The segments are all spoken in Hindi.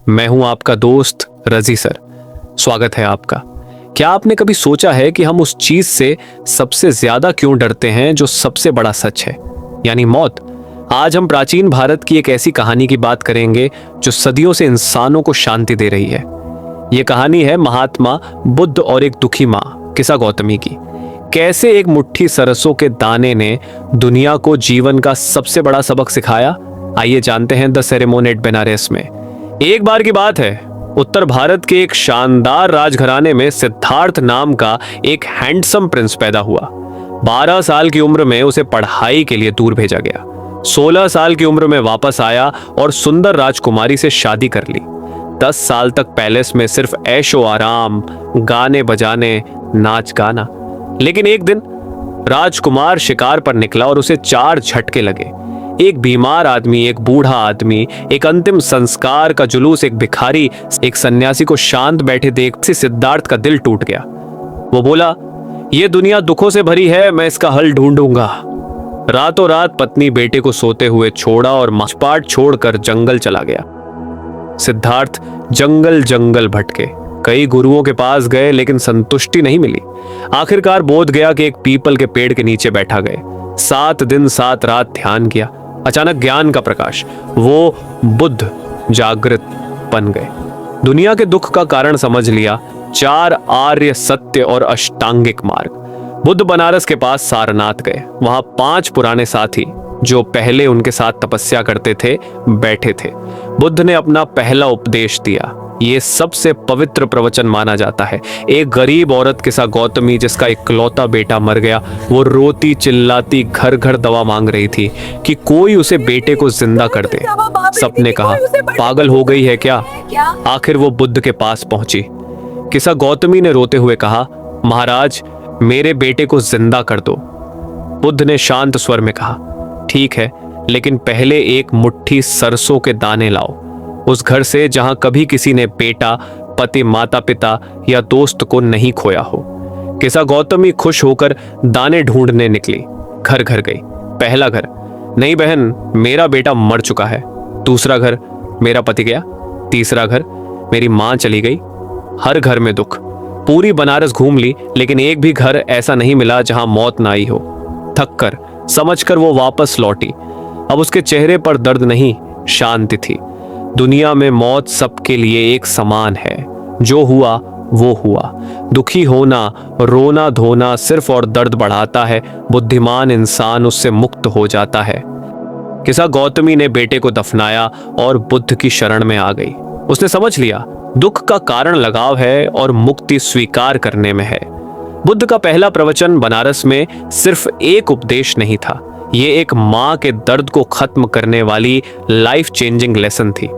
मैं हूं आपका दोस्त रजी सर। स्वागत है आपका। क्या आपने कभी सोचा है कि हम उस चीज से सबसे ज्यादा क्यों डरते हैं जो सबसे बड़ा सच है, यानी मौत? आज हम प्राचीन भारत की एक ऐसी कहानी की बात करेंगे जो सदियों से इंसानों को शांति दे रही है। यह कहानी है महात्मा बुद्ध और एक दुखी माँ किसा गौतमी की। कैसे एक मुट्ठी सरसों के दाने ने दुनिया को जीवन का सबसे बड़ा सबक सिखाया, आइए जानते हैं द सेरेमनी एट बेनारस में। एक बार की बात है, उत्तर भारत के एक शानदार राजघराने में सिद्धार्थ नाम का एक हैंडसम प्रिंस पैदा हुआ। 12 साल की उम्र में उसे पढ़ाई के लिए दूर भेजा गया। 16 साल की उम्र में वापस आया और सुंदर राजकुमारी से शादी कर ली। 10 साल तक पैलेस में सिर्फ ऐशो आराम, गाने बजाने, नाच गाना। लेकिन एक दिन राजकुमार शिकार पर निकला और उसे 4 झटके लगे। एक बीमार आदमी, एक बूढ़ा आदमी, एक अंतिम संस्कार का जुलूस, एक भिखारी, एक सन्यासी को शांत बैठे देख से सिद्धार्थ का दिल टूट गया। वो बोला, ये दुनिया दुखों से भरी है, मैं इसका हल ढूंढूंगा। रातों रात पत्नी बेटे को सोते हुए छोड़ा और माचपाट छोड़कर जंगल चला गया। सिद्धार्थ जंगल जंगल भटके, कई गुरुओं के पास गए लेकिन संतुष्टि नहीं मिली। आखिरकार बोध गया कि एक पीपल के पेड़ के नीचे बैठा गए। 7 दिन 7 रात ध्यान किया। अचानक ज्ञान का प्रकाश, वो बुद्ध जागृत बन गए। दुनिया के दुख का कारण समझ लिया। 4 आर्य सत्य और अष्टांगिक मार्ग। बुद्ध बनारस के पास सारनाथ गए। वहां 5 पुराने साथी जो पहले उनके साथ तपस्या करते थे बैठे थे। बुद्ध ने अपना पहला उपदेश दिया। ये सबसे पवित्र प्रवचन माना जाता है। एक गरीब औरत किसा गौतमी, जिसका इकलौता बेटा मर गया, वो रोती चिल्लाती घर घर दवा मांग रही थी कि कोई उसे बेटे को जिंदा कर दे। सबने कहा, पागल हो गई है क्या? आखिर वो बुद्ध के पास पहुंची। किसा गौतमी ने रोते हुए कहा, महाराज, मेरे बेटे को जिंदा कर दो। बुद्ध ने शांत स्वर में कहा, ठीक है, लेकिन पहले एक मुट्ठी सरसों के दाने लाओ, उस घर से जहां कभी किसी ने बेटा, पति, माता पिता या दोस्त को नहीं खोया हो। किसा गौतमी खुश होकर दाने ढूंढने निकली। घर घर गई। पहला घर, नहीं बहन, मेरा बेटा मर चुका है। दूसरा घर, मेरा पति गया। तीसरा घर, मेरी मां चली गई। हर घर में दुख। पूरी बनारस घूम ली, लेकिन एक भी घर ऐसा नहीं मिला जहां मौत ना आई हो। थक कर, समझ कर वो वापस लौटी। अब उसके चेहरे पर दर्द नहीं, शांति थी। दुनिया में मौत सबके लिए एक समान है। जो हुआ वो हुआ। दुखी होना, रोना धोना सिर्फ और दर्द बढ़ाता है। बुद्धिमान इंसान उससे मुक्त हो जाता है। किसा गौतमी ने बेटे को दफनाया और बुद्ध की शरण में आ गई। उसने समझ लिया, दुख का कारण लगाव है और मुक्ति स्वीकार करने में है। बुद्ध का पहला प्रवचन बनारस में सिर्फ एक उपदेश नहीं था, ये एक मां के दर्द को खत्म करने वाली लाइफ चेंजिंग लेसन थी।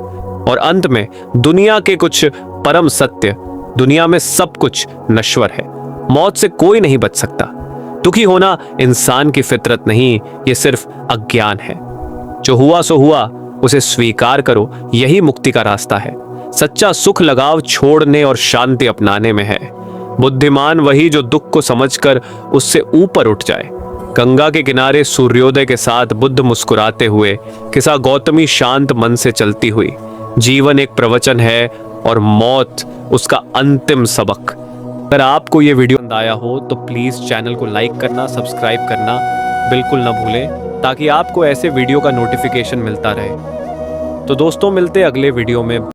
और अंत में दुनिया के कुछ परम सत्य, दुनिया में सब कुछ नश्वर है, मौत से कोई नहीं बच सकता। दुखी होना इंसान की फितरत नहीं, ये सिर्फ अज्ञान है। जो हुआ सो हुआ, उसे स्वीकार करो, यही मुक्ति का रास्ता है। सच्चा सुख लगाव छोड़ने और शांति अपनाने में है। बुद्धिमान वही जो दुख को समझकर उससे ऊपर उठ जाए। गंगा के किनारे सूर्योदय के साथ बुद्ध मुस्कुराते हुए, किसा गौतमी शांत मन से चलती हुई। जीवन एक प्रवचन है और मौत उसका अंतिम सबक। अगर आपको ये वीडियो पसंद आया हो तो प्लीज चैनल को लाइक करना, सब्सक्राइब करना बिल्कुल ना भूलें, ताकि आपको ऐसे वीडियो का नोटिफिकेशन मिलता रहे। तो दोस्तों, मिलते अगले वीडियो में।